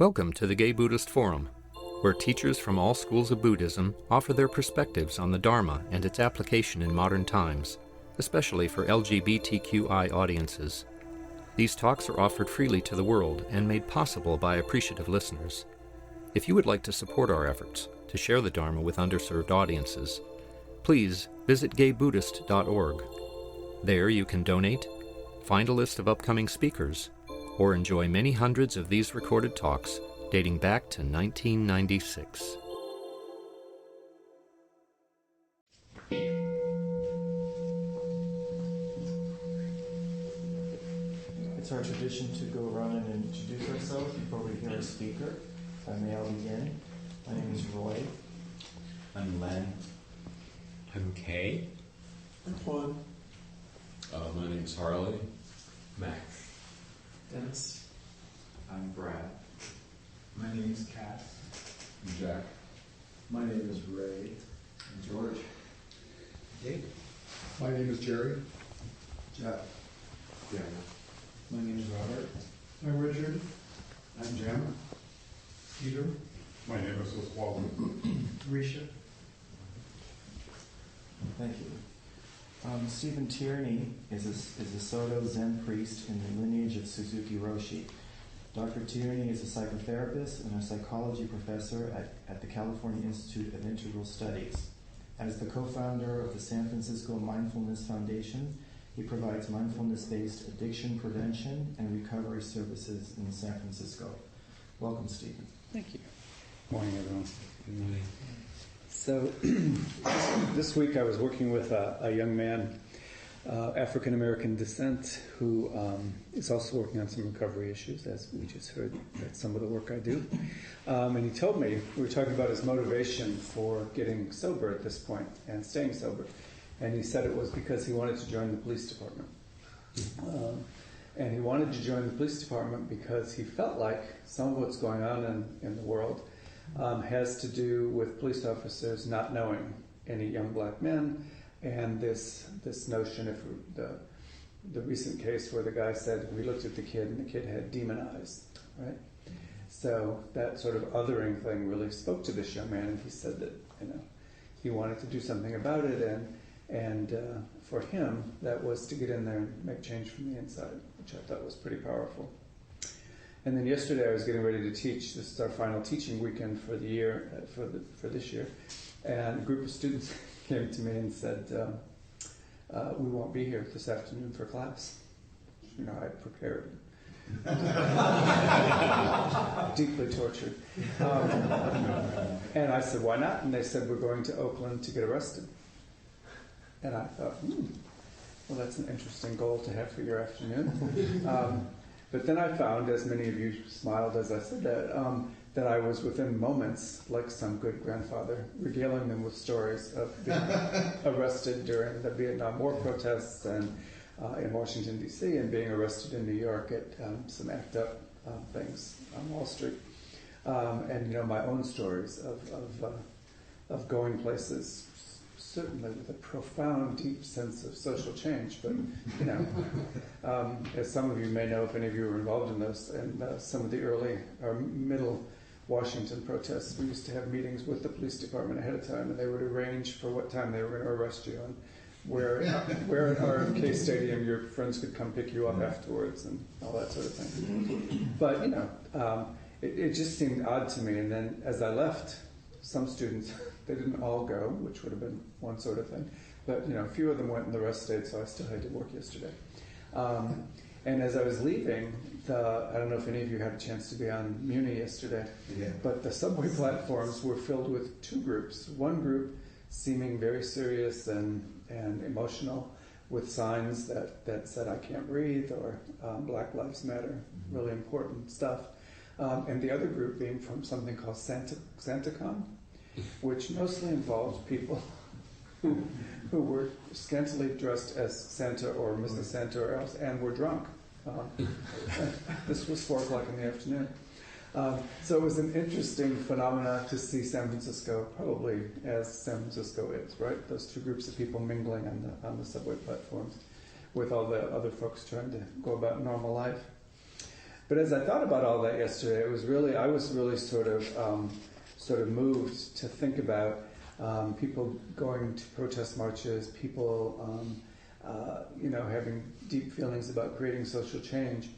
Welcome to the Gay Buddhist Forum, where teachers from all schools of Buddhism offer their perspectives on the Dharma and its application in modern times, especially for LGBTQI audiences. These talks are offered freely to the world and made possible by appreciative listeners. If you would like to support our efforts to share the Dharma with underserved audiences, please visit gaybuddhist.org. There you can donate, find a list of upcoming speakers, or enjoy many hundreds of these recorded talks dating back to 1996. It's our tradition to go around and introduce ourselves before we hear a speaker. If I may, I'll begin. My name is Roy. I'm Len. I'm Kay. I'm Juan. My name's Harley. Max. Dennis. I'm Brad. My name is Cass. I'm Jack. My name is Ray. I'm George. Dave. My name is Jerry. Jeff. Yeah. My name is Robert. I'm Richard. I'm Jim. Peter. My name is Oswaldo. Risha. Thank you. Stephen Tierney is a Soto Zen priest in the lineage of Suzuki Roshi. Dr. Tierney is a psychotherapist and a psychology professor at the California Institute of Integral Studies. As the co-founder of the San Francisco Mindfulness Foundation, he provides mindfulness-based addiction prevention and recovery services in San Francisco. Welcome, Stephen. Thank you. Morning, everyone. Good morning. So, this week I was working with a young man, African American descent, who is also working on some recovery issues, as we just heard. That's some of the work I do. And he told me, we were talking about his motivation for getting sober at this point and staying sober. And he said it was because he wanted to join the police department. And he wanted to join the police department because he felt like some of what's going on in the world has to do with police officers not knowing any young black men, and this notion of the recent case where the guy said, we looked at the kid and the kid had demon eyes, right? So that sort of othering thing really spoke to this young man, and he said that he wanted to do something about it, and for him that was to get in there and make change from the inside, which I thought was pretty powerful. And then yesterday I was getting ready to teach. This is our final teaching weekend for the year, for this year. And a group of students came to me and said, we won't be here this afternoon for class. I prepared. Deeply tortured. And I said, why not? And they said, we're going to Oakland to get arrested. And I thought, well, that's an interesting goal to have for your afternoon. But then I found, as many of you smiled as I said that, that I was within moments, like some good grandfather, regaling them with stories of being arrested during the Vietnam War protests and in Washington, D.C., and being arrested in New York at some act-up things on Wall Street. And, my own stories of going places, certainly with a profound, deep sense of social change. But, as some of you may know, if any of you were involved in those, and some of the early or middle Washington protests, we used to have meetings with the police department ahead of time, and they would arrange for what time they were going to arrest you and where at RFK Stadium your friends could come pick you up afterwards and all that sort of thing. But, it just seemed odd to me. And then as I left, some students, they didn't all go, which would have been one sort of thing. But, a few of them went and the rest stayed, so I still had to work yesterday. And as I was leaving, I don't know if any of you had a chance to be on Muni yesterday, but the subway platforms were filled with two groups. One group seeming very serious and emotional, with signs that said, I can't breathe, or Black Lives Matter, really important stuff. And the other group being from something called SantaCon, which mostly involved people who were scantily dressed as Santa or Mrs. Santa or else, and were drunk. This was 4 o'clock in the afternoon. So it was an interesting phenomena to see San Francisco, probably as San Francisco is, right? Those two groups of people mingling on the subway platforms with all the other folks trying to go about normal life. But as I thought about all that yesterday, I was really sort of moved to think about people going to protest marches, people having deep feelings about creating social change,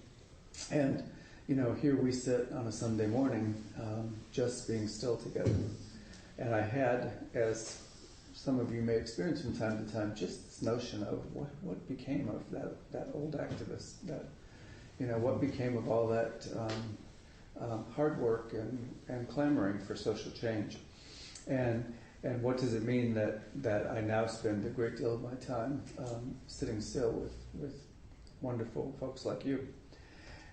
and here we sit on a Sunday morning, just being still together. And I had, as some of you may experience from time to time, just this notion of what became of that old activist, that what became of all that hard work and clamoring for social change, and what does it mean that I now spend a great deal of my time sitting still with wonderful folks like you.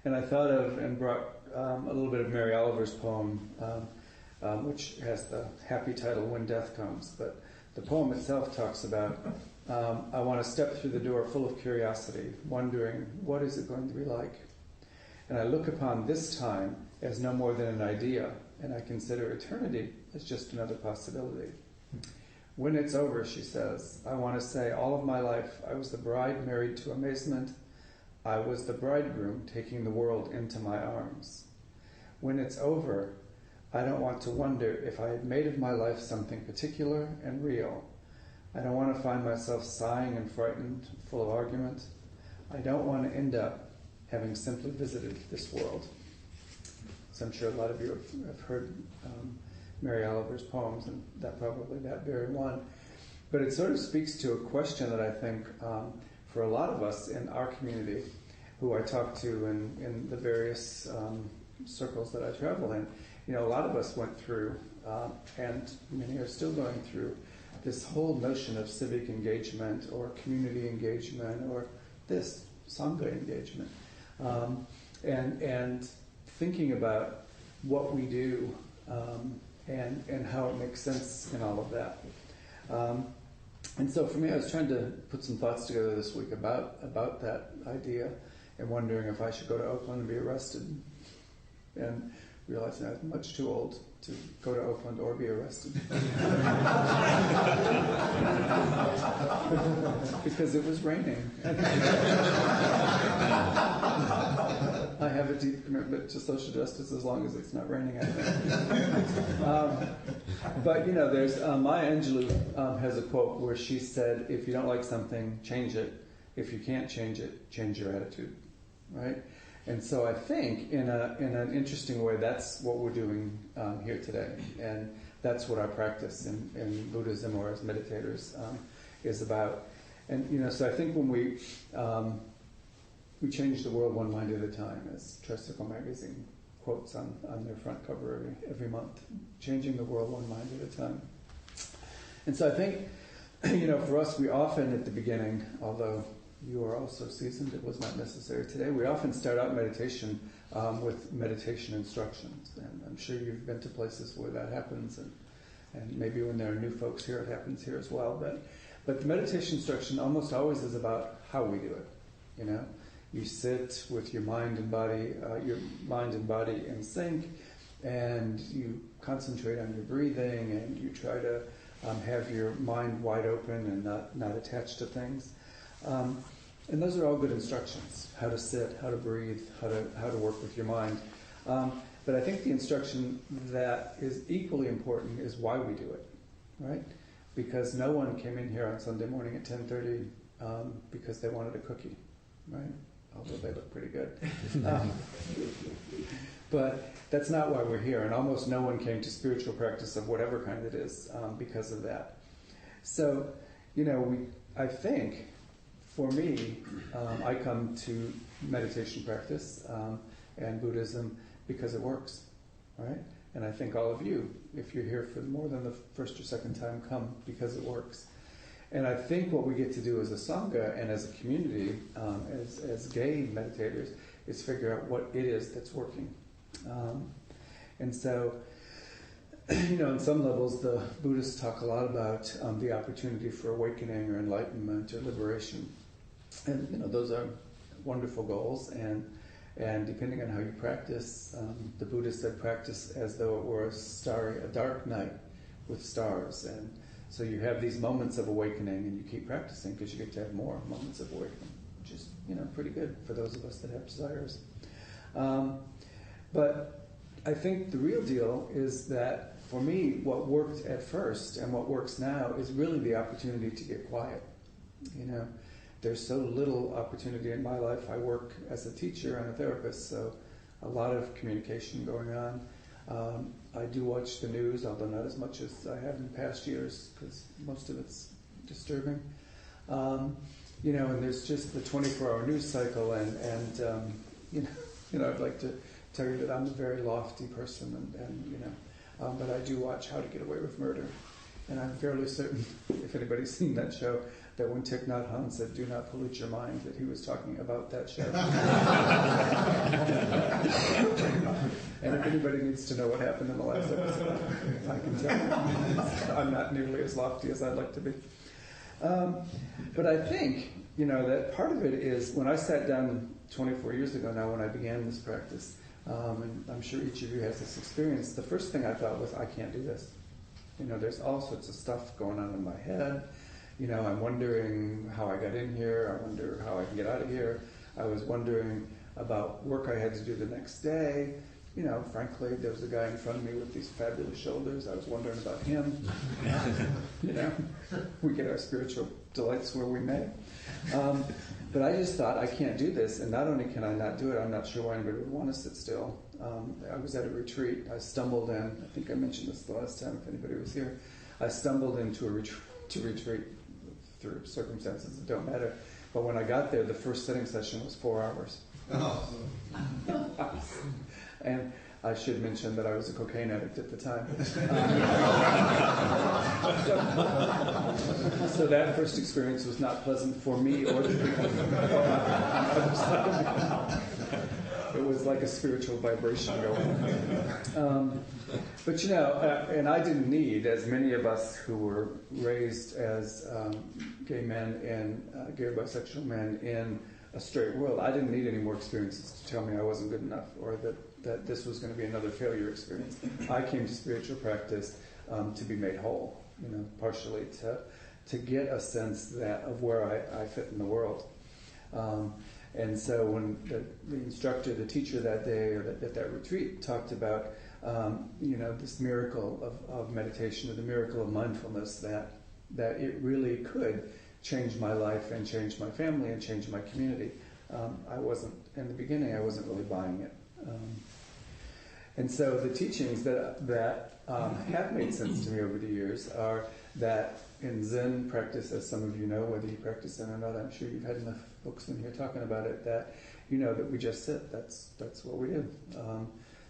And I thought of and brought a little bit of Mary Oliver's poem, which has the happy title, When Death Comes. But the poem itself talks about, I want to step through the door full of curiosity, wondering, what is it going to be like? And I look upon this time as no more than an idea, and I consider eternity as just another possibility. When it's over, she says, I want to say all of my life I was the bride married to amazement. I was the bridegroom taking the world into my arms. When it's over, I don't want to wonder if I had made of my life something particular and real. I don't want to find myself sighing and frightened, full of argument. I don't want to end up having simply visited this world. So I'm sure a lot of you have heard Mary Oliver's poems, and probably that very one. But it sort of speaks to a question that I think for a lot of us in our community, who I talk to in the various circles that I travel in, a lot of us went through, and many are still going through, this whole notion of civic engagement or community engagement or this Sangha engagement, and thinking about what we do and how it makes sense in all of that. And so for me, I was trying to put some thoughts together this week about that idea and wondering if I should go to Oakland and be arrested, and realizing I'm much too old to go to Oakland or be arrested. Because it was raining. I have a deep commitment to social justice as long as it's not raining, I think. But there's Maya Angelou has a quote where she said, if you don't like something, change it. If you can't change it, change your attitude, right? And so I think in an interesting way, that's what we're doing here today. And that's what our practice in Buddhism or as meditators is about. And so I think when we change the world one mind at a time, as Tricycle Magazine quotes on their front cover every month, changing the world one mind at a time. And so I think, for us, we often at the beginning, although you are also seasoned, it was not necessary today, we often start out meditation with meditation instructions. And I'm sure you've been to places where that happens, and maybe when there are new folks here, it happens here as well. But the meditation instruction almost always is about how we do it, You sit with your mind and body in sync, and you concentrate on your breathing, and you try to have your mind wide open and not attached to things. And those are all good instructions: how to sit, how to breathe, how to work with your mind. But I think the instruction that is equally important is why we do it, right? Because no one came in here on Sunday morning at 10:30 because they wanted a cookie, right? Although they look pretty good. But that's not why we're here, and almost no one came to spiritual practice of whatever kind it is because of that. So, I think, for me, I come to meditation practice and Buddhism because it works, right? And I think all of you, if you're here for more than the first or second time, come because it works. And I think what we get to do as a Sangha and as a community, as gay meditators, is figure out what it is that's working. And so, in some levels, the Buddhists talk a lot about the opportunity for awakening or enlightenment or liberation. And, those are wonderful goals. And depending on how you practice, the Buddhists said practice as though it were a dark night with stars. And so you have these moments of awakening, and you keep practicing because you get to have more moments of awakening, which is, pretty good for those of us that have desires. But I think the real deal is that for me, what worked at first and what works now is really the opportunity to get quiet. You know, there's so little opportunity in my life. I work as a teacher and a therapist, so a lot of communication going on. I do watch the news, although not as much as I have in past years, because most of it's disturbing. You know, and there's just the 24-hour news cycle, and you know, I'd like to tell you that I'm a very lofty person, and you know, but I do watch How to Get Away with Murder, and I'm fairly certain, if anybody's seen that show, that when Thich Nhat Hanh said, "Do not pollute your mind," that he was talking about that show. And if anybody needs to know what happened in the last episode, I can tell you. I'm not nearly as lofty as I'd like to be. But I think, you know, that part of it is when I sat down 24 years ago now when I began this practice, and I'm sure each of you has this experience, the first thing I thought was, I can't do this. You know, there's all sorts of stuff going on in my head. You know, I'm wondering how I got in here. I wonder how I can get out of here. I was wondering about work I had to do the next day. You know, frankly, there was a guy in front of me with these fabulous shoulders. I was wondering about him. You know, we get our spiritual delights where we may. But I just thought, I can't do this. And not only can I not do it, I'm not sure why anybody would want to sit still. I was at a retreat. I stumbled in. I think I mentioned this the last time if anybody was here. I stumbled into a retreat through circumstances that don't matter. But when I got there, the first sitting session was 4 hours. Oh. And I should mention that I was a cocaine addict at the time. So that first experience was not pleasant for me or the people. It was like a spiritual vibration going on. But you know, and I didn't need, as many of us who were raised as gay men and gay or bisexual men in a straight world, I didn't need any more experiences to tell me I wasn't good enough or that this was going to be another failure experience. I came to spiritual practice to be made whole, you know, partially to get a sense that of where I fit in the world. And so when the instructor, the teacher that day or at that retreat talked about, you know, this miracle of meditation or the miracle of mindfulness, that it really could change my life and change my family and change my community. I wasn't, in the beginning, I wasn't really buying it. And so the teachings that have made sense to me over the years are that in Zen practice, as some of you know, whether you practice Zen or not, I'm sure you've had enough folks in here talking about it, that you know that we just sit. That's what we do.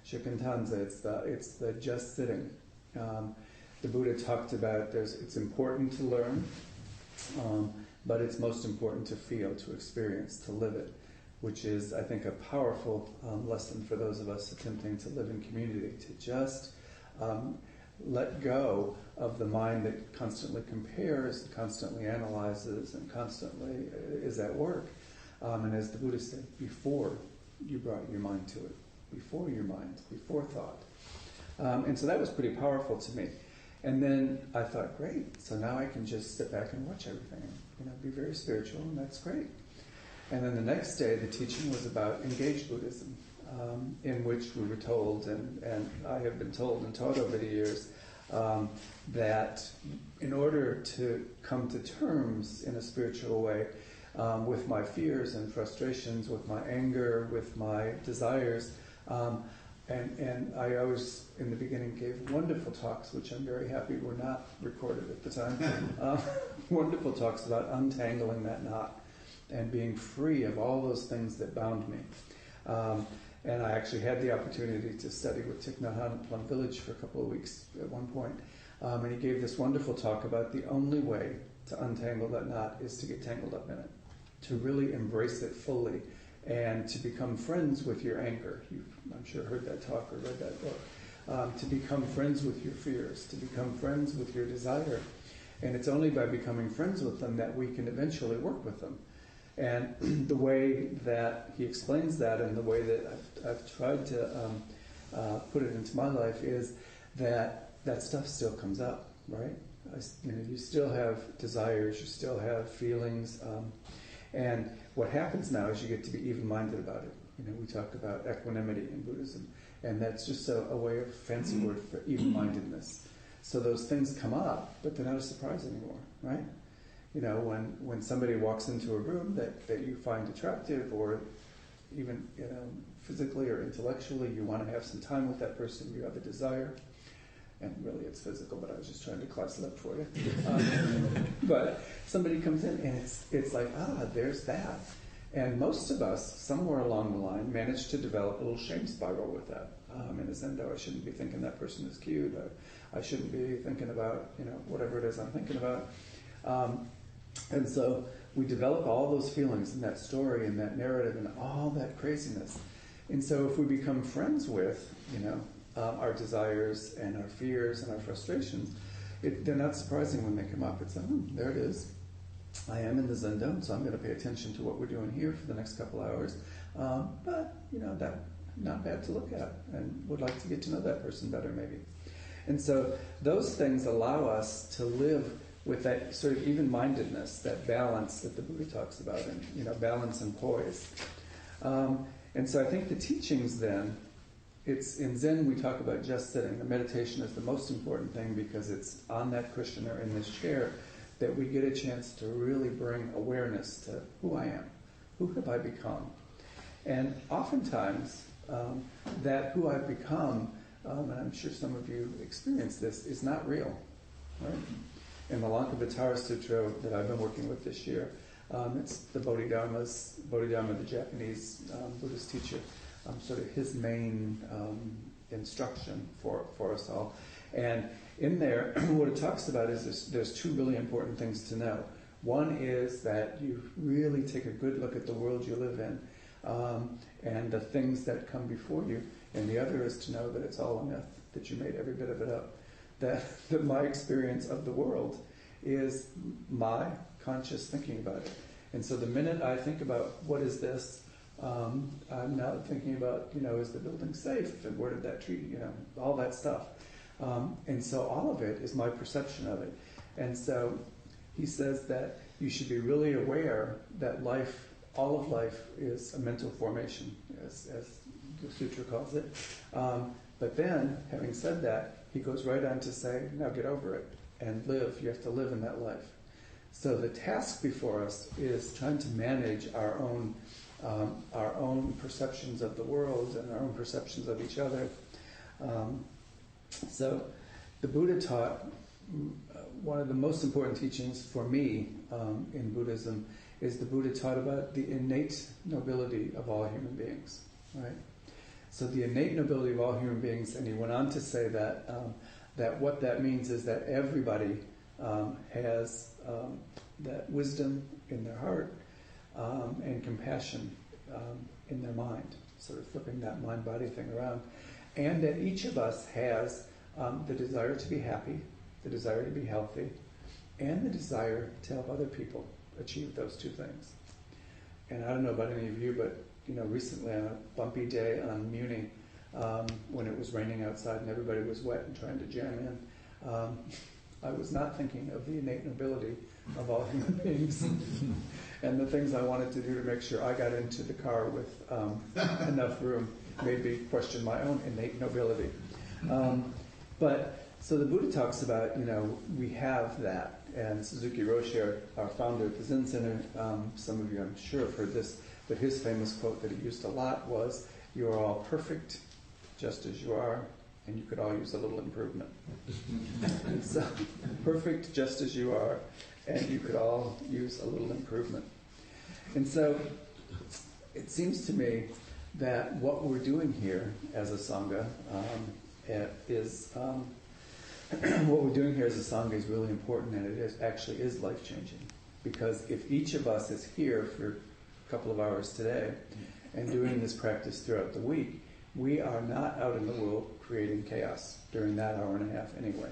Shikantanza, it's the just sitting. The Buddha talked about it's important to learn, but it's most important to feel, to experience, to live it, which is, I think, a powerful lesson for those of us attempting to live in community, to just let go of the mind that constantly compares, constantly analyzes, and constantly is at work. And as the Buddha said, before you brought your mind to it, before your mind, before thought. And so that was pretty powerful to me. And then I thought, great, so now I can just sit back and watch everything, and be very spiritual, and that's great. And then the next day, the teaching was about engaged Buddhism, in which we were told, and I have been told and taught over the years, that in order to come to terms in a spiritual way with my fears and frustrations, with my anger, with my desires, and I always, in the beginning, gave wonderful talks, which I'm very happy were not recorded at the time, wonderful talks about untangling that knot and being free of all those things that bound me. And I actually had the opportunity to study with Thich Nhat Hanh at Plum Village for a couple of weeks at one point. And he gave this wonderful talk about the only way to untangle that knot is to get tangled up in it, to really embrace it fully, and to become friends with your anger. You've, I'm sure, heard that talk or read that book. To become friends with your fears, to become friends with your desire. And it's only by becoming friends with them that we can eventually work with them. And the way that he explains that, and the way that I've tried to put it into my life, is that stuff still comes up, right? You still have desires, you still have feelings, and what happens now is you get to be even-minded about it. we talk about equanimity in Buddhism, and that's just a way of fancy word for even-mindedness. So those things come up, but they're not a surprise anymore, right? When somebody walks into a room that you find attractive, or even physically or intellectually, you want to have some time with that person, you have a desire, and really it's physical, but I was just trying to class it up for you. But somebody comes in and it's like, there's that. And most of us, somewhere along the line, manage to develop a little shame spiral with that. In a Zendo, I shouldn't be thinking that person is cute. I shouldn't be thinking about, whatever it is I'm thinking about. And so we develop all those feelings in that story and that narrative and all that craziness. And so if we become friends with, our desires and our fears and our frustrations, they're not surprising when they come up. It's like, there it is. I am in the Zendo, so I'm going to pay attention to what we're doing here for the next couple hours. But, that not bad to look at, and would like to get to know that person better maybe. And so those things allow us to live with that sort of even-mindedness, that balance that the Buddha talks about, and balance and poise. And so I think the teachings then, it's in Zen we talk about just sitting. The meditation is the most important thing because it's on that cushion or in this chair that we get a chance to really bring awareness to who I am, who have I become. And oftentimes that who I've become, and I'm sure some of you experience this, is not real, right? In the Lankavatara Sutra that I've been working with this year, it's the Bodhidharma, the Japanese Buddhist teacher, sort of his main instruction for us all. And in there, what it talks about is there's two really important things to know. One is that you really take a good look at the world you live in and the things that come before you. And the other is to know that it's all a myth, that you made every bit of it up. That my experience of the world is my conscious thinking about it. And so the minute I think about what is this, I'm now thinking about, is the building safe? And where did that tree, all that stuff. And so all of it is my perception of it. And so he says that you should be really aware that life, all of life, is a mental formation, as the sutra calls it. But then, having said that, he goes right on to say, now get over it and live. You have to live in that life. So the task before us is trying to manage our own perceptions of the world and our own perceptions of each other. So the Buddha taught, one of the most important teachings for me in Buddhism is the Buddha taught about the innate nobility of all human beings, right? So the innate nobility of all human beings, and he went on to say that that what that means is that everybody has that wisdom in their heart and compassion in their mind, sort of flipping that mind-body thing around, and that each of us has the desire to be happy, the desire to be healthy, and the desire to help other people achieve those two things. And I don't know about any of you, but recently on a bumpy day on Muni, when it was raining outside and everybody was wet and trying to jam in, I was not thinking of the innate nobility of all human beings and the things I wanted to do to make sure I got into the car with enough room made me question my own innate nobility. But so the Buddha talks about, we have that. And Suzuki Roshi, our founder at the Zen Center, some of you I'm sure have heard this, but his famous quote that he used a lot was, "You are all perfect just as you are, and you could all use a little improvement." So, perfect just as you are, and you could all use a little improvement. And so, it seems to me that what we're doing here as a Sangha is is really important, and it actually is life-changing. Because if each of us is here for a couple of hours today and doing this practice throughout the week, we are not out in the world creating chaos during that hour and a half anyway.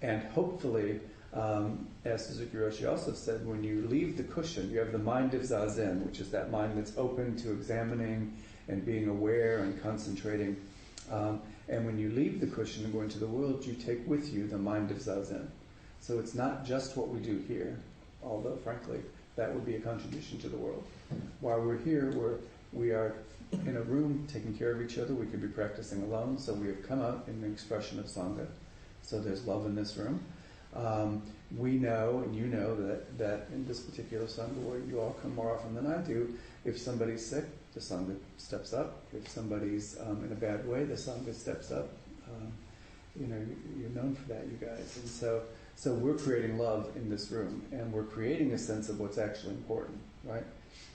And hopefully, as Suzuki Roshi also said, when you leave the cushion, you have the mind of Zazen, which is that mind that's open to examining and being aware and concentrating. And when you leave the cushion and go into the world, you take with you the mind of Zazen. So it's not just what we do here, although frankly, that would be a contribution to the world. While we're here, we're We are in a room taking care of each other. We could be practicing alone, so we have come out in the expression of Sangha. So there's love in this room. We know, and you know, that in this particular Sangha, where you all come more often than I do, if somebody's sick, the Sangha steps up. If somebody's in a bad way, the Sangha steps up. You're known for that, you guys. And so we're creating love in this room, and we're creating a sense of what's actually important, right?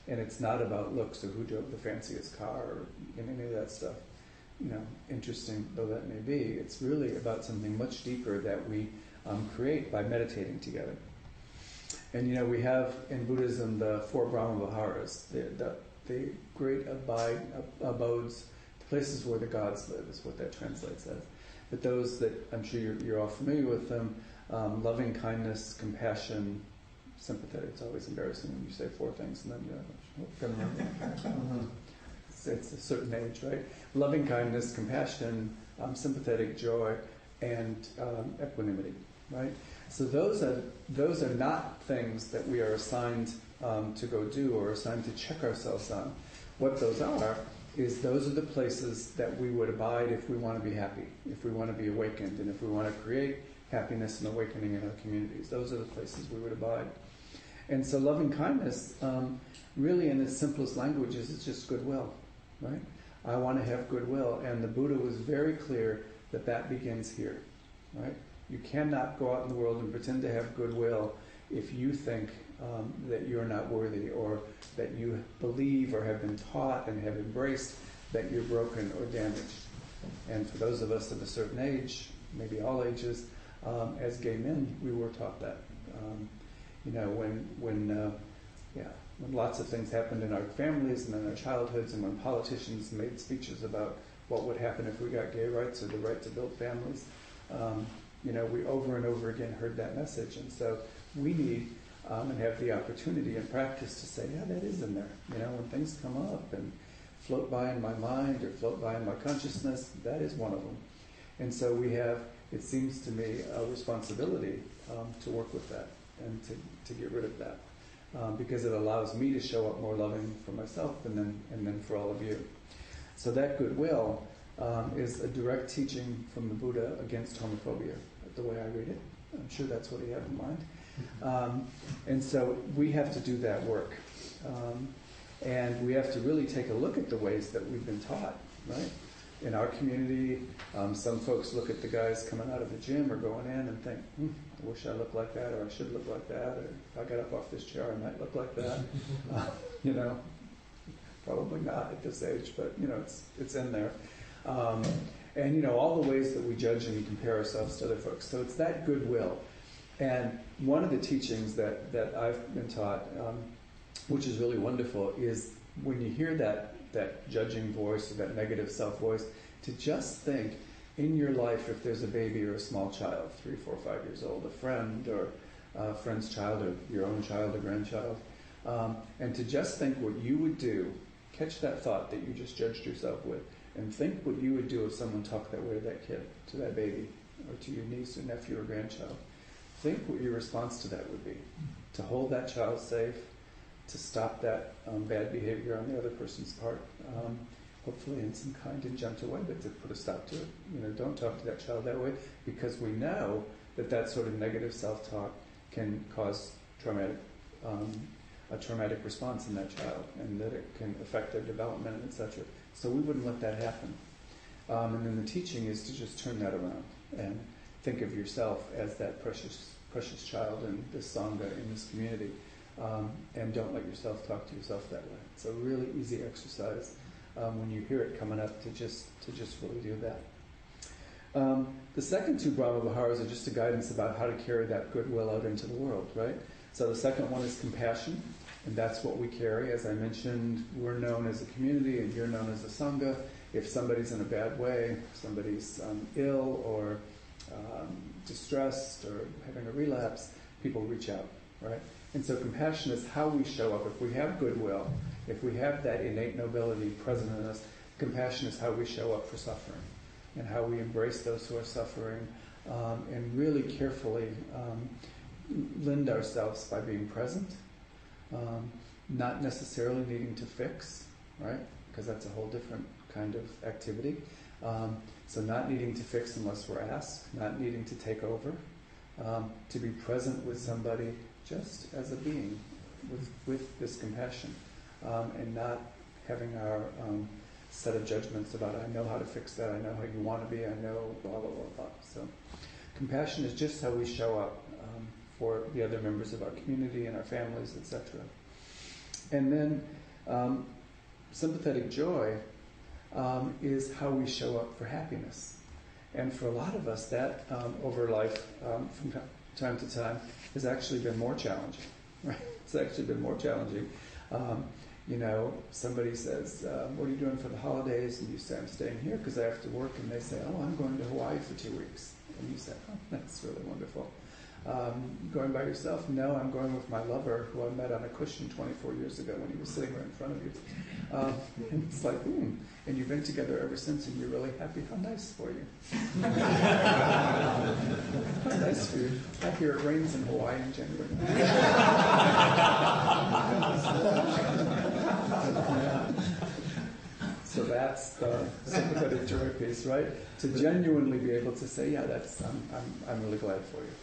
And it's not about looks or who drove the fanciest car or any of that stuff. Interesting though that may be, it's really about something much deeper that we create by meditating together. And we have in Buddhism the 4 Brahma Viharas, the great abodes, the places where the gods live is what that translates as. But those that, I'm sure you're all familiar with them, loving kindness, compassion, sympathetic. It's always embarrassing when you say 4 things and then you're going to remember. It's a certain age, right? Loving kindness, compassion, sympathetic joy, and equanimity, right? So those are not things that we are assigned to go do or assigned to check ourselves on. What those are is those are the places that we would abide if we want to be happy, if we want to be awakened, and if we want to create happiness and awakening in our communities. Those are the places we would abide. And so loving kindness, really in its simplest language, is just goodwill, right? I want to have goodwill. And the Buddha was very clear that begins here, right? You cannot go out in the world and pretend to have goodwill if you think that you're not worthy, or that you believe or have been taught and have embraced that you're broken or damaged. And for those of us of a certain age, maybe all ages, as gay men, we were taught that. When lots of things happened in our families and in our childhoods, and when politicians made speeches about what would happen if we got gay rights or the right to build families, we over and over again heard that message. And so we need and have the opportunity and practice to say, yeah, that is in there. When things come up and float by in my mind or float by in my consciousness, that is one of them. And so we have, it seems to me, a responsibility to work with that and to get rid of that, because it allows me to show up more loving for myself and then for all of you. So that goodwill is a direct teaching from the Buddha against homophobia, the way I read it. I'm sure that's what he had in mind. And so we have to do that work. And we have to really take a look at the ways that we've been taught, right? In our community, some folks look at the guys coming out of the gym or going in and think, I wish I looked like that, or I should look like that, or if I got up off this chair, I might look like that. Probably not at this age, but it's in there. And all the ways that we judge and we compare ourselves to other folks. So it's that goodwill. And one of the teachings that I've been taught, which is really wonderful, is when you hear that judging voice or that negative self-voice, to just think in your life, if there's a baby or a small child, 3, 4, 5 years old, a friend or a friend's child or your own child or grandchild, and to just think what you would do, catch that thought that you just judged yourself with, and think what you would do if someone talked that way to that kid, to that baby, or to your niece or nephew or grandchild. Think what your response to that would be. To hold that child safe, to stop that bad behavior on the other person's part, hopefully in some kind and gentle way, but to put a stop to it. Don't talk to that child that way, because we know that sort of negative self-talk can cause a traumatic response in that child, and that it can affect their development, etc. So we wouldn't let that happen. And then the teaching is to just turn that around and think of yourself as that precious child in this Sangha, in this community, and don't let yourself talk to yourself that way. It's a really easy exercise when you hear it coming up to just really do that. The second 2 Brahma Viharas are just a guidance about how to carry that goodwill out into the world, right? So the second one is compassion, and that's what we carry. As I mentioned, we're known as a community and you're known as a Sangha. If somebody's in a bad way, if somebody's ill or distressed or having a relapse, people reach out, right? And so compassion is how we show up. If we have goodwill, if we have that innate nobility present in us, compassion is how we show up for suffering and how we embrace those who are suffering, and really carefully lend ourselves by being present, not necessarily needing to fix, right? Because that's a whole different kind of activity. So not needing to fix unless we're asked, not needing to take over, to be present with somebody just as a being with this compassion, and not having our set of judgments about, I know how to fix that, I know how you want to be, I know blah, blah, blah, blah. So compassion is just how we show up for the other members of our community and our families, etc. And then sympathetic joy is how we show up for happiness. And for a lot of us, that over life, from time to time, has actually been more challenging. Right? It's actually been more challenging. Somebody says, what are you doing for the holidays? And you say, I'm staying here because I have to work. And they say, oh, I'm going to Hawaii for 2 weeks. And you say, oh, that's really wonderful. Going by yourself? No, I'm going with my lover, who I met on a cushion 24 years ago when he was sitting right in front of you. And it's like, and you've been together ever since, and you're really happy. How nice for you. How nice for you. I hear it rains in Hawaii in January. So that's the sympathetic joy piece, right? To genuinely be able to say, yeah, that's I'm really glad for you,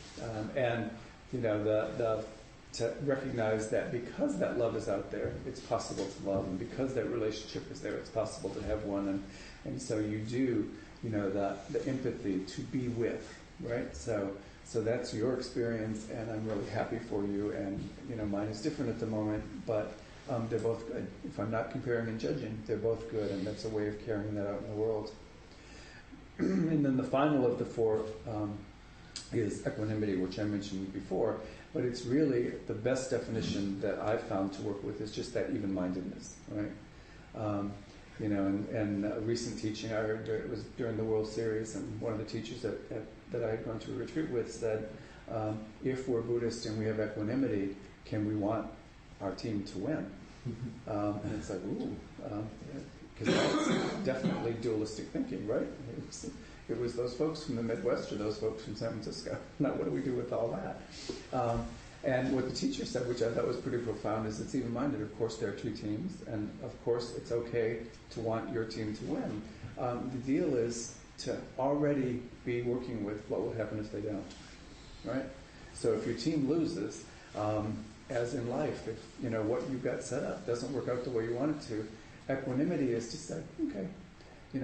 to recognize that because that love is out there, it's possible to love, and because that relationship is there, it's possible to have one, and so you do, the empathy to be with, right? So that's your experience, and I'm really happy for you, and mine is different at the moment, but they're both good. If I'm not comparing and judging, they're both good, and that's a way of carrying that out in the world. And then the final of the four is equanimity, which I mentioned before, but it's really the best definition that I've found to work with is just that even-mindedness, right? And a recent teaching I heard, it was during the World Series, and one of the teachers that I had gone to a retreat with said, if we're Buddhist and we have equanimity, can we want our team to win? And it's like, because that's definitely dualistic thinking, right? It was those folks from the Midwest or those folks from San Francisco. Now, what do we do with all that? And what the teacher said, which I thought was pretty profound, is it's even-minded. Of course, there are two teams, and of course, it's okay to want your team to win. The deal is to already be working with what will happen if they don't, right? So if your team loses, as in life, if what you've got set up doesn't work out the way you want it to, equanimity is to say, okay,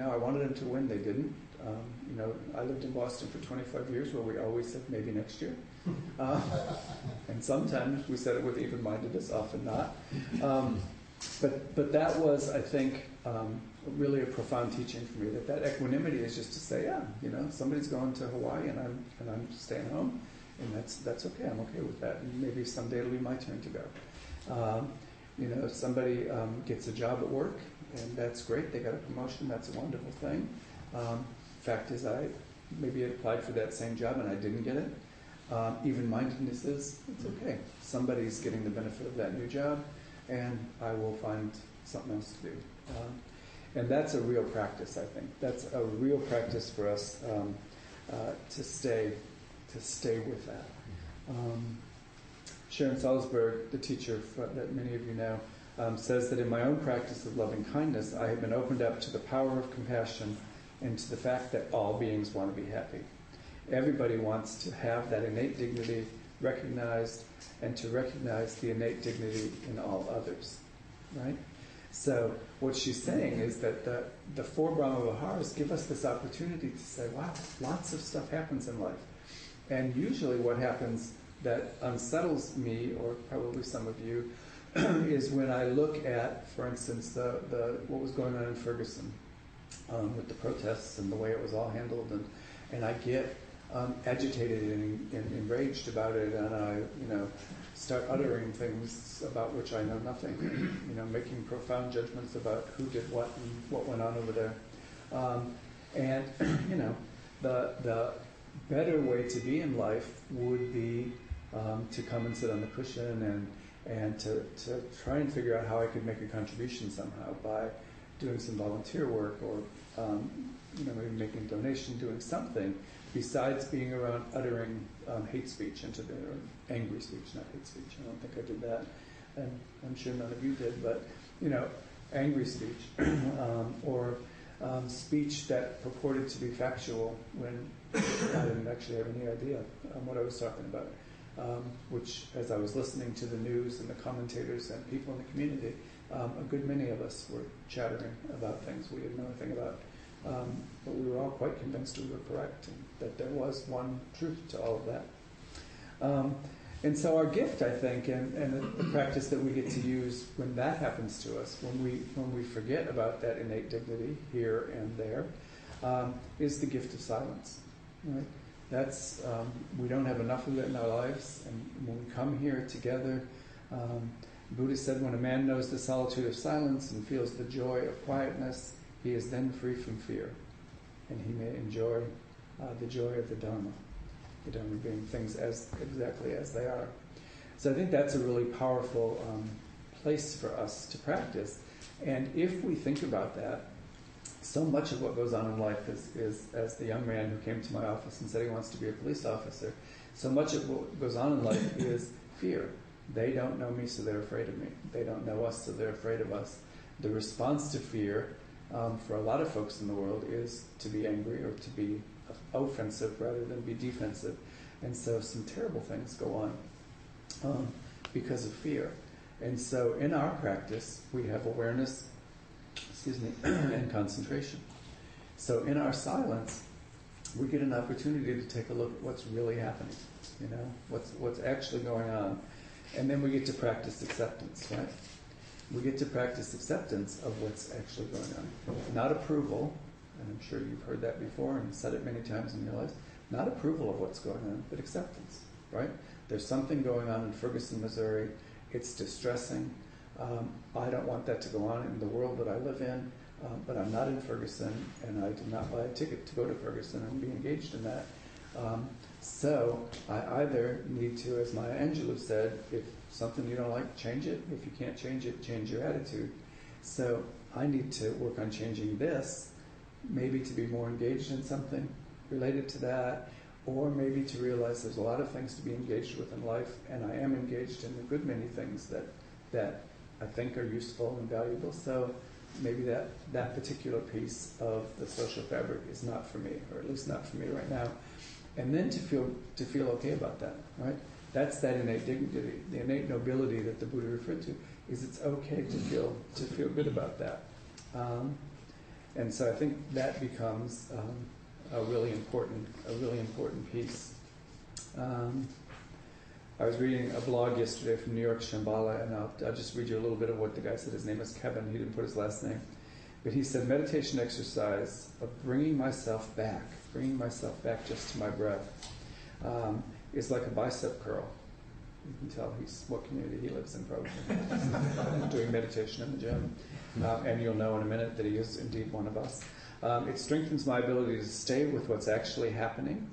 I wanted them to win, they didn't. I lived in Boston for 25 years where we always said maybe next year. And sometimes we said it with even-mindedness, often not. But that was, I think, really a profound teaching for me, that equanimity is just to say, somebody's going to Hawaii and I'm staying home, and that's okay, I'm okay with that. And maybe someday it'll be my turn to go. If somebody gets a job at work, and that's great, they got a promotion, that's a wonderful thing. Fact is, I maybe applied for that same job and I didn't get it. Even-mindedness is, it's okay. Somebody's getting the benefit of that new job, and I will find something else to do. And that's a real practice, I think. That's a real practice for us to stay with that. Sharon Salzberg, the teacher that many of you know, says that in my own practice of loving kindness, I have been opened up to the power of compassion and to the fact that all beings want to be happy. Everybody wants to have that innate dignity recognized, and to recognize the innate dignity in all others, right? So what she's saying is that the four Brahma Viharas give us this opportunity to say, wow, lots of stuff happens in life. And usually what happens that unsettles me, or probably some of you, is when I look at, for instance, what was going on in Ferguson with the protests and the way it was all handled, and I get agitated and enraged about it, and I start uttering things about which I know nothing, making profound judgments about who did what and what went on over there. The better way to be in life would be to come and sit on the cushion and to try and figure out how I could make a contribution somehow by doing some volunteer work, or maybe making a donation, doing something besides being around uttering hate speech or angry speech, not hate speech. I don't think I did that, and I'm sure none of you did. But angry speech, or speech that purported to be factual when I didn't actually have any idea what I was talking about. Which, as I was listening to the news and the commentators and people in the community, a good many of us were chattering about things we didn't know anything about. But we were all quite convinced we were correct and that there was one truth to all of that. And so our gift, I think, and the practice that we get to use when that happens to us, when we forget about that innate dignity here and there, is the gift of silence. Right? That's we don't have enough of it in our lives, and when we come here together, Buddha said, when a man knows the solitude of silence and feels the joy of quietness, he is then free from fear, and he may enjoy the joy of the Dharma. The Dharma being things exactly as they are. So I think that's a really powerful place for us to practice. And if we think about that, so much of what goes on in life is, as the young man who came to my office and said he wants to be a police officer, so much of what goes on in life is fear. They don't know me, so they're afraid of me. They don't know us, so they're afraid of us. The response to fear for a lot of folks in the world is to be angry or to be offensive rather than be defensive. And so some terrible things go on because of fear. And so in our practice, we have awareness, and concentration. So in our silence, we get an opportunity to take a look at what's really happening, what's actually going on. And then we get to practice acceptance, right? We get to practice acceptance of what's actually going on. Not approval, and I'm sure you've heard that before and said it many times in your lives, not approval of what's going on, but acceptance, right? There's something going on in Ferguson, Missouri. It's distressing. I don't want that to go on in the world that I live in, but I'm not in Ferguson, and I did not buy a ticket to go to Ferguson and be engaged in that. So I either need to, as Maya Angelou said, if something you don't like, change it. If you can't change it, change your attitude. So I need to work on changing this, maybe to be more engaged in something related to that, or maybe to realize there's a lot of things to be engaged with in life, and I am engaged in a good many things that I think are useful and valuable. So maybe that particular piece of the social fabric is not for me, or at least not for me right now. And then to feel okay about that, right? That's that innate dignity, the innate nobility that the Buddha referred to. Is it's okay to feel good about that, and so I think that becomes a really important piece. I was reading a blog yesterday from New York Shambhala, and I'll just read you a little bit of what the guy said. His name is Kevin. He didn't put his last name. But he said, meditation exercise of bringing myself back just to my breath, is like a bicep curl. You can tell what community he lives in, probably. Doing meditation in the gym. And you'll know in a minute that he is indeed one of us. It strengthens my ability to stay with what's actually happening,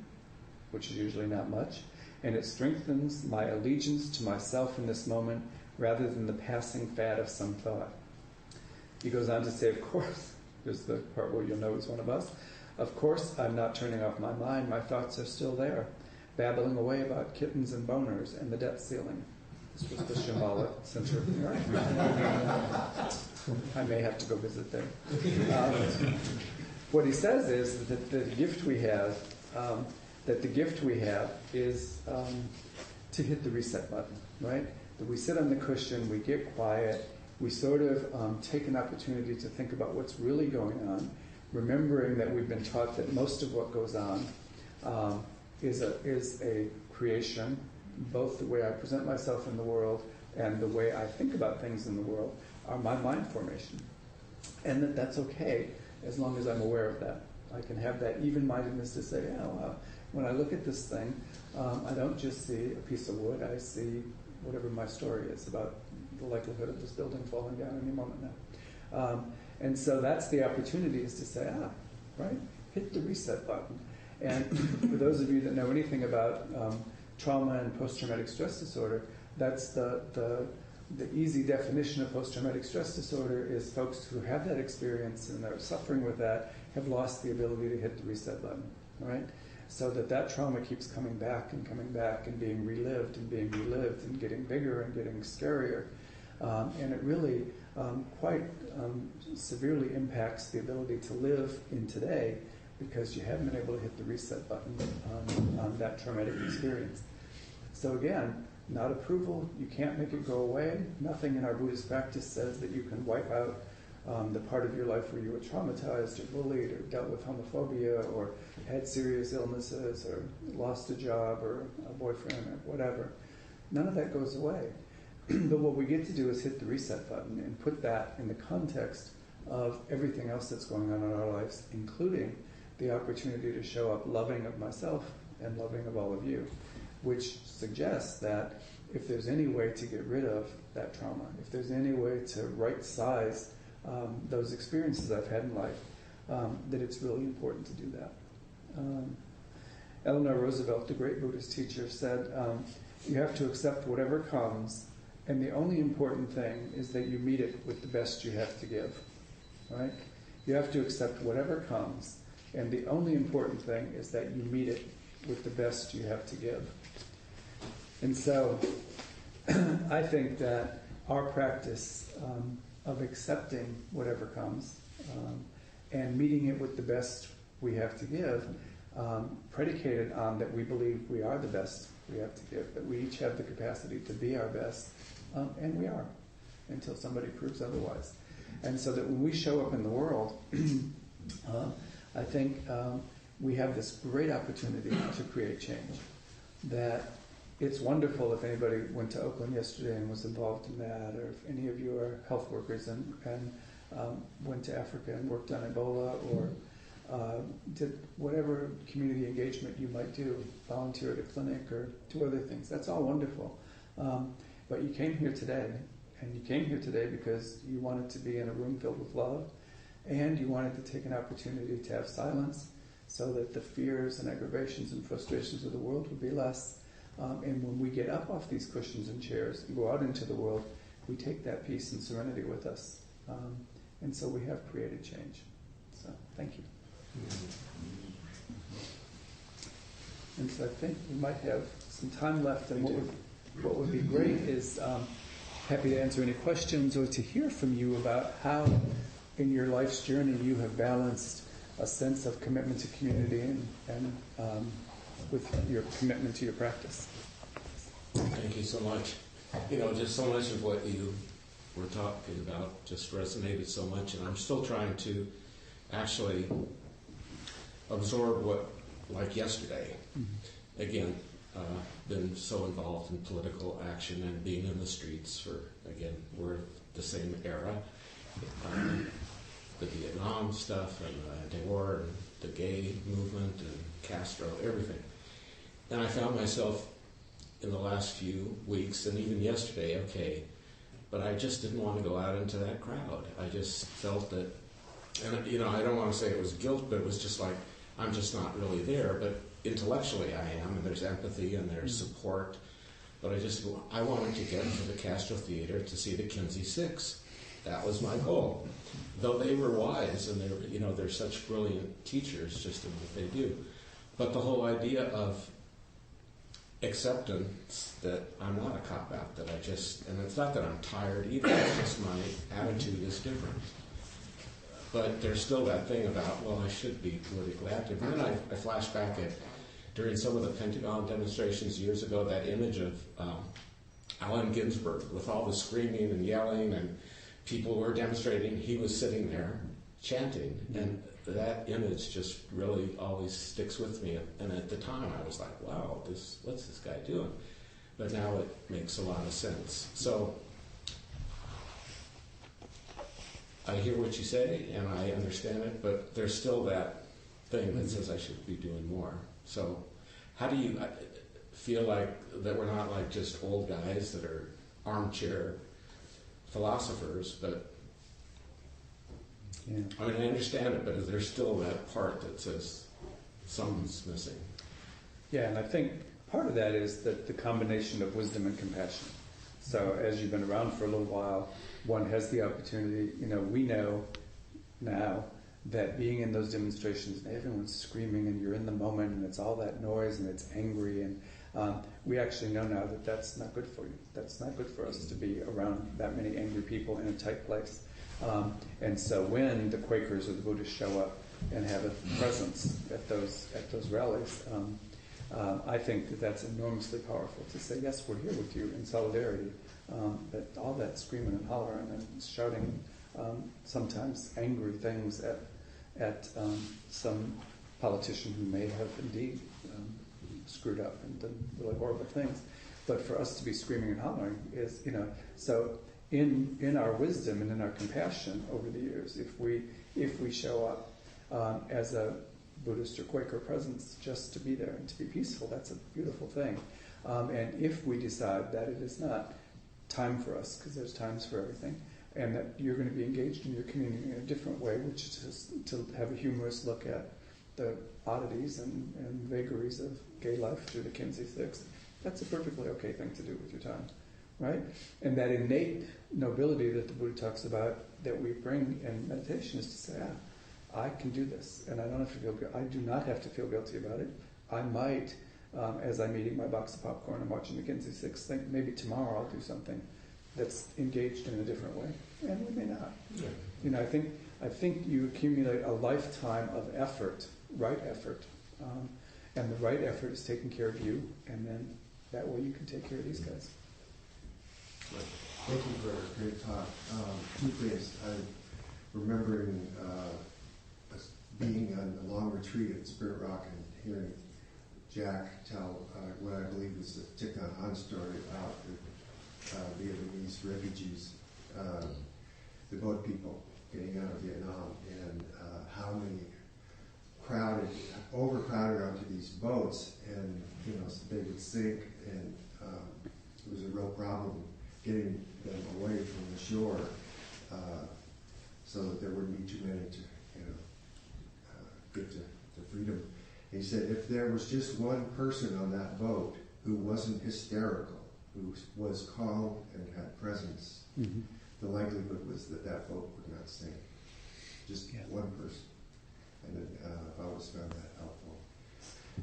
which is usually not much. And it strengthens my allegiance to myself in this moment rather than the passing fad of some thought. He goes on to say, of course, here's the part where you'll know he's one of us, of course I'm not turning off my mind, my thoughts are still there, babbling away about kittens and boners and the debt ceiling. This was the Shambhala Center. I may have to go visit there. What he says is that the gift we have is to hit the reset button, right? That we sit on the cushion, we get quiet, we sort of take an opportunity to think about what's really going on, remembering that we've been taught that most of what goes on is a creation, both the way I present myself in the world and the way I think about things in the world are my mind formation. And that's okay as long as I'm aware of that. I can have that even-mindedness to say, yeah, well, when I look at this thing, I don't just see a piece of wood, I see whatever my story is about the likelihood of this building falling down any moment now. And so that's the opportunity, is to say, right, hit the reset button. And for those of you that know anything about trauma and post-traumatic stress disorder, that's the easy definition of post-traumatic stress disorder is folks who have that experience and are suffering with that have lost the ability to hit the reset button, right? So that trauma keeps coming back and being relived and getting bigger and getting scarier. And it really, quite severely impacts the ability to live in today because you haven't been able to hit the reset button on that traumatic experience. So again, not approval, you can't make it go away. Nothing in our Buddhist practice says that you can wipe out the part of your life where you were traumatized or bullied or dealt with homophobia or had serious illnesses or lost a job or a boyfriend or whatever. None of that goes away. But what we get to do is hit the reset button and put that in the context of everything else that's going on in our lives, including the opportunity to show up loving of myself and loving of all of you, which suggests that if there's any way to get rid of that trauma, if there's any way to right-size those experiences I've had in life, that it's really important to do that. Eleanor Roosevelt, the great Buddhist teacher, said, you have to accept whatever comes, and the only important thing is that you meet it with the best you have to give. Right? You have to accept whatever comes, and the only important thing is that you meet it with the best you have to give. And so I think that our practice of accepting whatever comes and meeting it with the best we have to give, predicated on that we believe we are the best we have to give, that we each have the capacity to be our best, and we are, until somebody proves otherwise. And so that when we show up in the world, I think we have this great opportunity to create change. That it's wonderful if anybody went to Oakland yesterday and was involved in that, or if any of you are health workers and went to Africa and worked on Ebola, or did whatever community engagement you might do, volunteer at a clinic or do other things. That's all wonderful. But you came here today, and you came here today because you wanted to be in a room filled with love, and you wanted to take an opportunity to have silence so that the fears and aggravations and frustrations of the world would be less. And when we get up off these cushions and chairs and go out into the world, we take that peace and serenity with us. And so we have created change. So thank you. And so I think we might have some time left, and what would be great is happy to answer any questions or to hear from you about how in your life's journey you have balanced a sense of commitment to community and with your commitment to your practice. Thank you so much. Just so much of what you were talking about just resonated so much, and I'm still trying to actually absorb what, like yesterday, again, been so involved in political action and being in the streets for, again, we're the same era, the Vietnam stuff and the war and the gay movement and Castro, everything. And I found myself in the last few weeks, and even yesterday, okay, but I just didn't want to go out into that crowd. I just felt that, and I don't want to say it was guilt, but it was just like, I'm just not really there, but intellectually I am, and there's empathy and there's support, but I wanted to get to the Castro Theater to see the Kinsey Six. That was my goal. Though they were wise, and they're such brilliant teachers just in what they do. But the whole idea of acceptance that I'm not a cop-out, that and it's not that I'm tired either, it's just my attitude is different. But there's still that thing about, well, I should be politically active. And then I flash back at, during some of the Pentagon demonstrations years ago, that image of Allen Ginsberg with all the screaming and yelling and people were demonstrating. He was sitting there chanting, and that image just really always sticks with me. And at the time I was like, wow, what's this guy doing? But now it makes a lot of sense. So I hear what you say and I understand it, but there's still that thing that says I should be doing more. So how do you feel like that we're not like just old guys that are armchair philosophers, but I mean, I understand it, but there's still that part that says something's missing. Yeah, and I think part of that is that the combination of wisdom and compassion. So as you've been around for a little while, one has the opportunity, we know now that being in those demonstrations and everyone's screaming and you're in the moment and it's all that noise and it's angry and We actually know now that that's not good for you. That's not good for us to be around that many angry people in a tight place. And so when the Quakers or the Buddhists show up and have a presence at those rallies, I think that that's enormously powerful to say, yes, we're here with you in solidarity. But all that screaming and hollering and shouting, sometimes angry things at some politician who may have indeed screwed up and done really horrible things. But for us to be screaming and hollering is, so in our wisdom and in our compassion over the years, if we show up as a Buddhist or Quaker presence just to be there and to be peaceful, that's a beautiful thing. And if we decide that it is not time for us, because there's times for everything, and that you're going to be engaged in your community in a different way, which is to have a humorous look at the oddities and vagaries of gay life through the Kinsey Six, that's a perfectly okay thing to do with your time, right? And that innate nobility that the Buddha talks about that we bring in meditation is to say, I can do this, and I don't have to feel. I do not have to feel guilty about it. I might, as I'm eating my box of popcorn and watching the Kinsey Six, think maybe tomorrow I'll do something that's engaged in a different way, and we may not. Yeah. I think you accumulate a lifetime of effort, right effort, and the right effort is taking care of you, and then that way you can take care of these guys. Thank you for a great talk. Two things. I'm remembering us being on a long retreat at Spirit Rock and hearing Jack tell what I believe is the Thich Nhat Hanh story about the Vietnamese refugees, the boat people getting out of Vietnam, and how many overcrowded onto these boats, and so they would sink, and it was a real problem getting them away from the shore, so that there wouldn't be too many to get to freedom. He said if there was just one person on that boat who wasn't hysterical, who was calm and had presence, the likelihood was that boat would not sink. Just one person. And I've always found that helpful.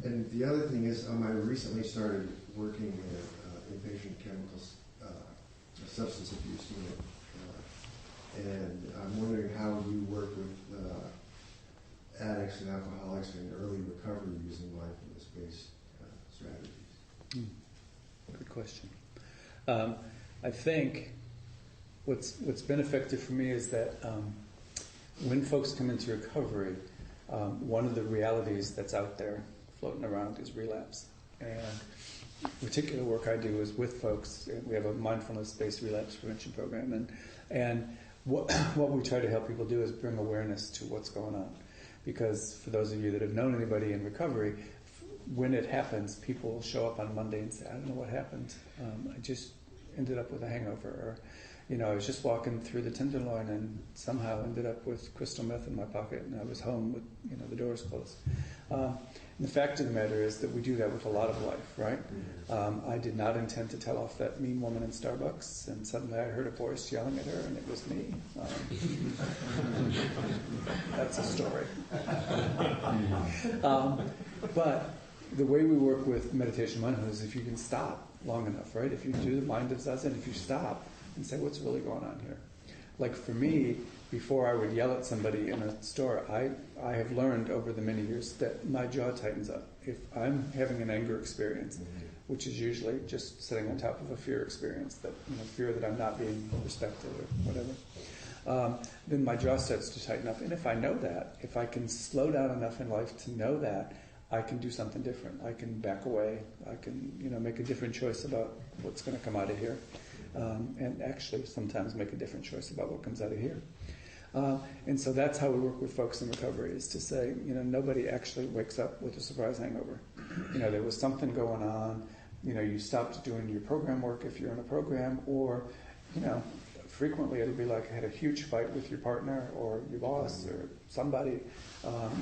And the other thing is, I recently started working in inpatient chemicals, substance abuse unit, and I'm wondering how you work with addicts and alcoholics in early recovery using mindfulness-based strategies. Good question. I think what's been effective for me is that when folks come into recovery, one of the realities that's out there floating around is relapse. And the particular work I do is with folks. We have a mindfulness-based relapse prevention program, and what we try to help people do is bring awareness to what's going on. Because for those of you that have known anybody in recovery, when it happens, people will show up on Monday and say, I don't know what happened. I just ended up with a hangover. Or, I was just walking through the Tenderloin and somehow ended up with crystal meth in my pocket, and I was home with, the doors closed. And the fact of the matter is that we do that with a lot of life, right? I did not intend to tell off that mean woman in Starbucks, and suddenly I heard a voice yelling at her, and it was me. That's a story. But the way we work with meditation mindfulness is if you can stop long enough, right? If you do the mind of Zazen, if you stop and say, what's really going on here? Like for me, before I would yell at somebody in a store, I have learned over the many years that my jaw tightens up. If I'm having an anger experience, which is usually just sitting on top of a fear experience, that fear that I'm not being respected or whatever, then my jaw starts to tighten up. And if I know that, if I can slow down enough in life to know that, I can do something different. I can back away. I can, make a different choice about what's going to come out of here. And actually sometimes make a different choice about what comes out of here. And so that's how we work with folks in recovery, is to say, nobody actually wakes up with a surprise hangover. There was something going on. You stopped doing your program work if you're in a program, or, frequently it'll be like I had a huge fight with your partner or your boss or somebody.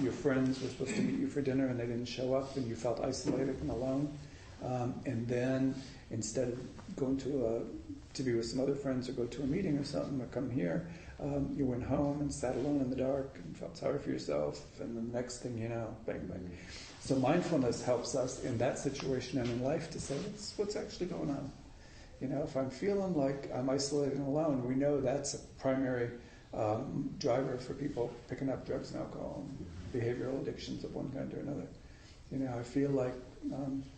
Your friends were supposed to meet you for dinner and they didn't show up, and you felt isolated and alone. And then instead of going to be with some other friends or go to a meeting or something or come here, you went home and sat alone in the dark and felt sorry for yourself, and the next thing you know, bang, bang. So mindfulness helps us in that situation and in life to say, what's actually going on? You know, if I'm feeling like I'm isolated and alone, we know that's a primary driver for people picking up drugs and alcohol and behavioral addictions of one kind or another. You know, I feel like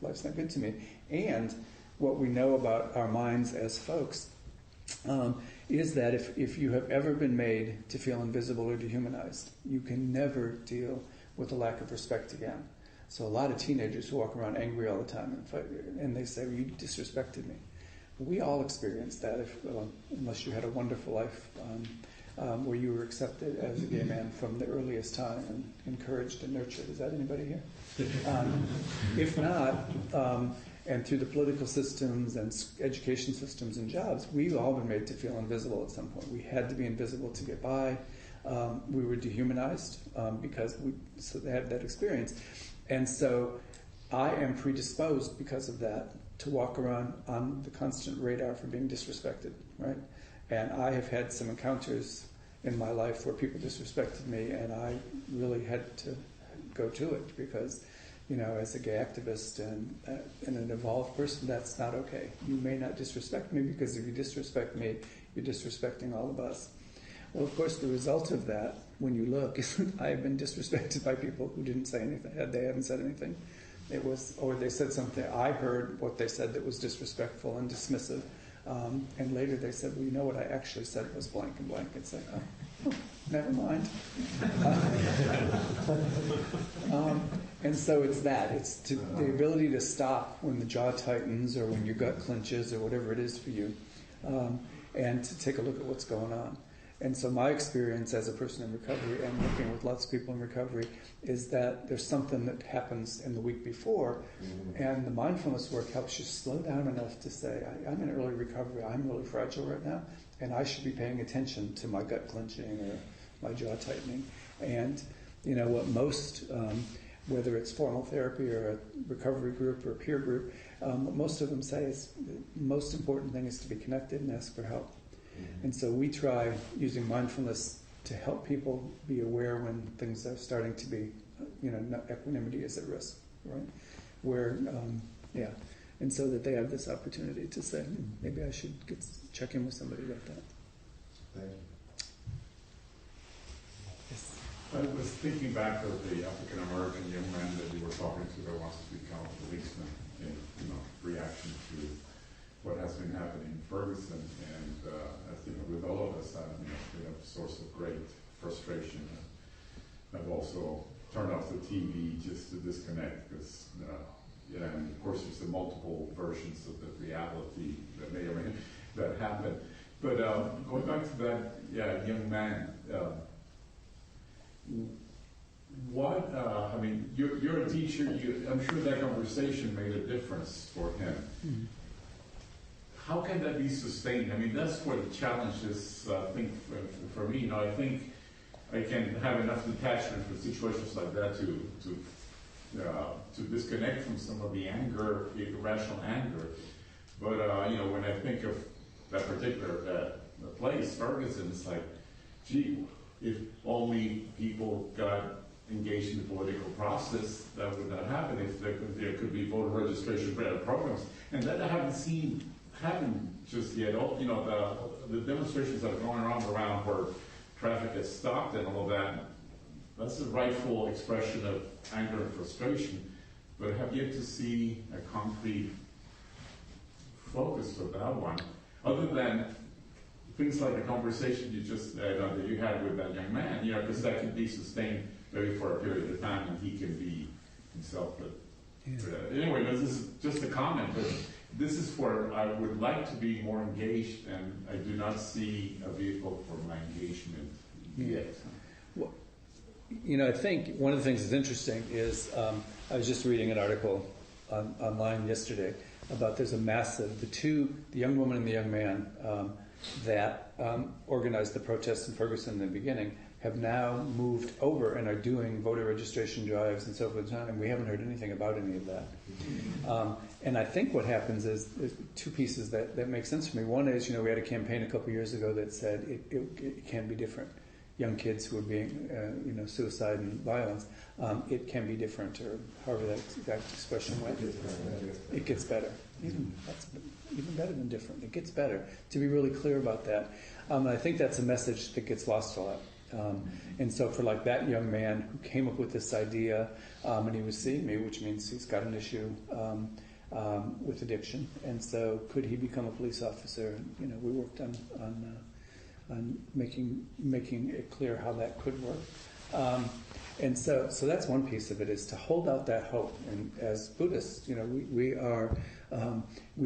life's not good to me. And what we know about our minds as folks is that if you have ever been made to feel invisible or dehumanized, you can never deal with a lack of respect again. So a lot of teenagers who walk around angry all the time and they say, well, you disrespected me. We all experience that, unless you had a wonderful life where you were accepted as a gay man from the earliest time and encouraged and nurtured. Is that anybody here? If not, and through the political systems and education systems and jobs, we've all been made to feel invisible at some point. We had to be invisible to get by. We were dehumanized because we had that experience. And so I am predisposed because of that to walk around on the constant radar for being disrespected, right? And I have had some encounters in my life where people disrespected me, and I really had to go to it because, you know, as a gay activist and an evolved person, that's not okay. You may not disrespect me because if you disrespect me, you're disrespecting all of us. Well, of course, the result of that, when you look, is I have been disrespected by people who didn't say anything. They haven't said anything. It was, or they said something. I heard what they said that was disrespectful and dismissive, and later they said, "Well, you know what I actually said was blank and blank." It's like, oh, never mind. And so it's that. It's the ability to stop when the jaw tightens or when your gut clenches or whatever it is for you, and to take a look at what's going on. And so my experience as a person in recovery and working with lots of people in recovery is that there's something that happens in the week before, and the mindfulness work helps you slow down enough to say, I'm in early recovery, I'm really fragile right now, and I should be paying attention to my gut clenching or my jaw tightening. And you know what most, whether it's formal therapy or a recovery group or a peer group, what most of them say is the most important thing is to be connected and ask for help. And so we try using mindfulness to help people be aware when things are starting to be, you know, equanimity is at risk, right? Where, and so that they have this opportunity to say, maybe I should check in with somebody about that. Thank you. Yes. I was thinking back of the African American young man that you were talking to that wants to become a policeman in, you know, reaction to what has been happening in Ferguson, and as you know, with all of us, you know, it's been a source of great frustration. I've also turned off the TV just to disconnect because, you know, and of course, there's the multiple versions of the reality that may or may that happen. But going back to that, young man. What I mean, you're a teacher. I'm sure that conversation made a difference for him. Mm-hmm. How can that be sustained? I mean, that's where the challenge is, I think, for me. You know, I think I can have enough detachment for situations like that to disconnect from some of the anger, the irrational anger. But, you know, when I think of that particular place, Ferguson, it's like, gee, if only people got engaged in the political process, that would not happen. If there could be voter registration programs. And that I haven't seen happen just yet. You know, the demonstrations that are going around where traffic is stopped and all of that, that's a rightful expression of anger and frustration, but I have yet to see a concrete focus for that one, other than things like the conversation you just that you had with that young man, you know, because that can be sustained maybe for a period of time and he can be himself. But anyway, this is just a comment, but this is where I would like to be more engaged, and I do not see a vehicle for my engagement yet. Well, you know, I think one of the things that's interesting is I was just reading an article online yesterday about there's a massive, the young woman and the young man that organized the protests in Ferguson in the beginning, have now moved over and are doing voter registration drives and so forth, and we haven't heard anything about any of that. And I think what happens is there's two pieces that make sense for me. One is, we had a campaign a couple years ago that said it can be different. Young kids who are being, suicide and violence, it can be different, or however that expression went. It gets better. That's even better than different. It gets better. To be really clear about that. And I think that's a message that gets lost a lot. And so for like that young man who came up with this idea, and he was seeing me, which means he's got an issue with addiction, and so could he become a police officer? We worked on making it clear how that could work. And so that's one piece of it, is to hold out that hope. And as Buddhists, we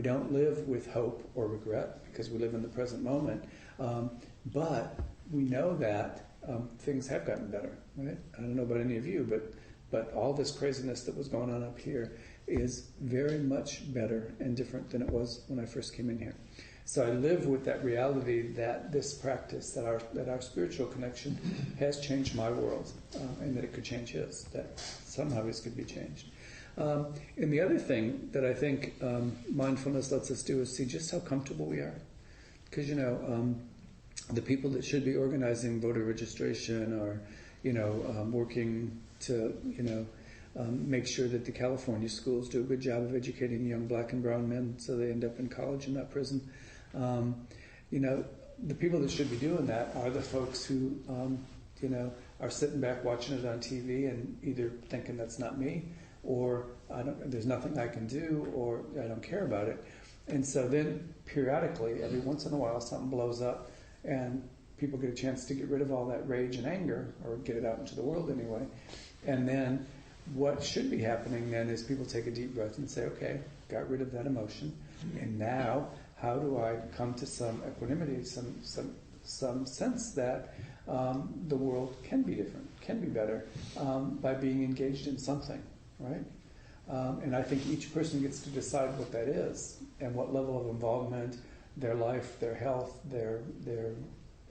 don't live with hope or regret because we live in the present moment. But we know that things have gotten better, right? I don't know about any of you, but all this craziness that was going on up here is very much better and different than it was when I first came in here. So I live with that reality that this practice, that our spiritual connection has changed my world, and that it could change his, that somehow his could be changed. And the other thing that I think mindfulness lets us do is see just how comfortable we are. Because, the people that should be organizing voter registration or, working to, make sure that the California schools do a good job of educating young black and brown men so they end up in college and not prison. The people that should be doing that are the folks who, are sitting back watching it on TV and either thinking that's not me, or there's nothing I can do, or I don't care about it. And so then periodically, every once in a while, something blows up and people get a chance to get rid of all that rage and anger, or get it out into the world anyway. And then what should be happening then is people take a deep breath and say, okay, got rid of that emotion, and now how do I come to some equanimity, some sense that the world can be different, can be better, by being engaged in something, right? And I think each person gets to decide what that is and what level of involvement their life, their health, their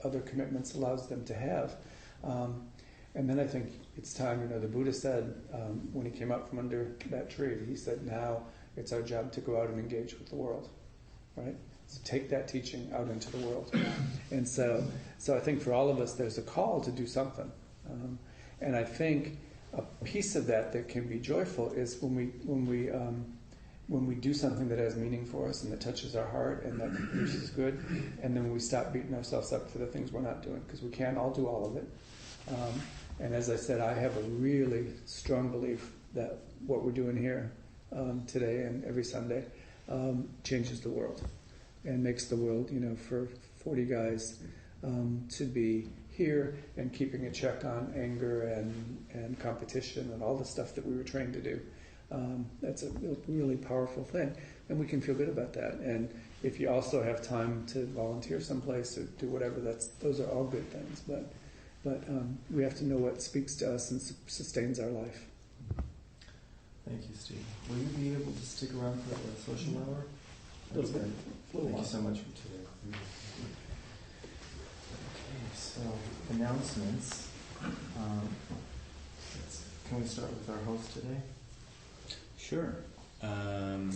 other commitments allows them to have. And then I think it's time, the Buddha said, when he came out from under that tree, he said, now it's our job to go out and engage with the world, right? So take that teaching out into the world. And so I think for all of us, there's a call to do something. And I think a piece of that can be joyful is when we do something that has meaning for us and that touches our heart and that produces good, and then we stop beating ourselves up for the things we're not doing, because we can't all do all of it. And as I said, I have a really strong belief that what we're doing here today and every Sunday changes the world and makes the world, for 40 guys to be here and keeping a check on anger and competition and all the stuff that we were trained to do. That's a really powerful thing, and we can feel good about that. And if you also have time to volunteer someplace or do whatever, those are all good things. But we have to know what speaks to us and sustains our life. Thank you, Steve. Will you be able to stick around for the social hour? Little bit. Thank you so much for today. Okay, so announcements. Can we start with our host today? Sure. I'm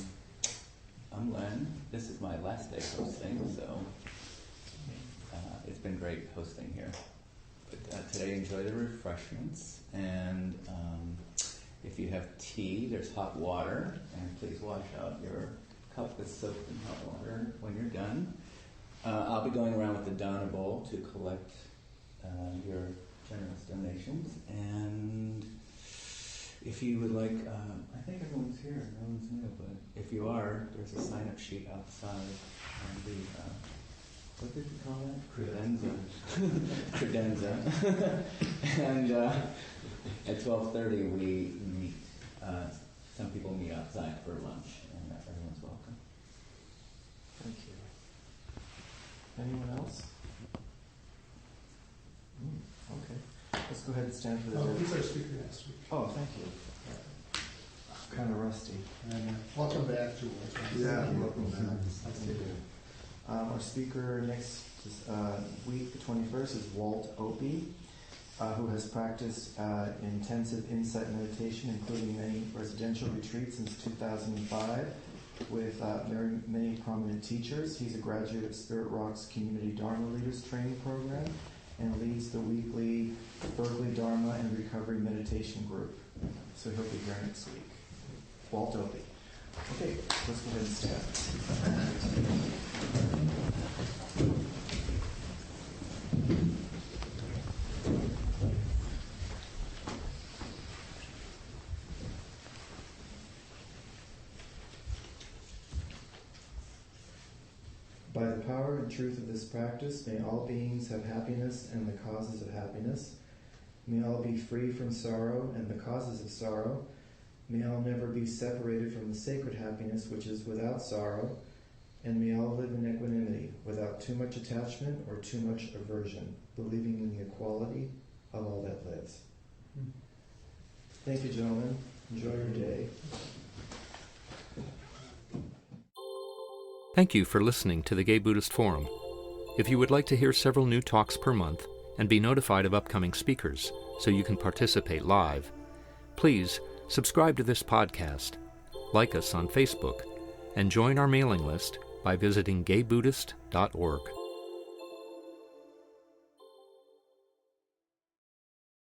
Len. This is my last day hosting, so it's been great hosting here. But today, enjoy the refreshments, and if you have tea, there's hot water, and please wash out your cup with soap and hot water when you're done. I'll be going around with the Donna Bowl to collect your generous donations, and if you would like, I think everyone's here, no one's new, but if you are, there's a sign-up sheet outside on the, what did you call that? Credenza. And at 12:30 we meet, some people meet outside for lunch, and everyone's welcome. Thank you. Anyone else? Okay. Let's go ahead and stand for the He's our speaker next week. Oh, thank you. Kind of rusty. Welcome back, George. Yeah, welcome back. Nice to do. Our speaker next week, the 21st, is Walt Opie. who has practiced intensive insight meditation, including many residential retreats since 2005 with many prominent teachers. He's a graduate of Spirit Rock's Community Dharma Leaders Training Program and leads the weekly Berkeley Dharma and Recovery Meditation Group. So he'll be here next week. Walt Opie. Okay, let's go ahead and stand. By the power and truth of this practice, may all beings have happiness and the causes of happiness. May all be free from sorrow and the causes of sorrow. May all never be separated from the sacred happiness which is without sorrow. And may all live in equanimity, without too much attachment or too much aversion, believing in the equality of all that lives. Thank you, gentlemen. Enjoy your day. Thank you for listening to the Gay Buddhist Forum. If you would like to hear several new talks per month and be notified of upcoming speakers so you can participate live, please subscribe to this podcast, like us on Facebook, and join our mailing list by visiting gaybuddhist.org.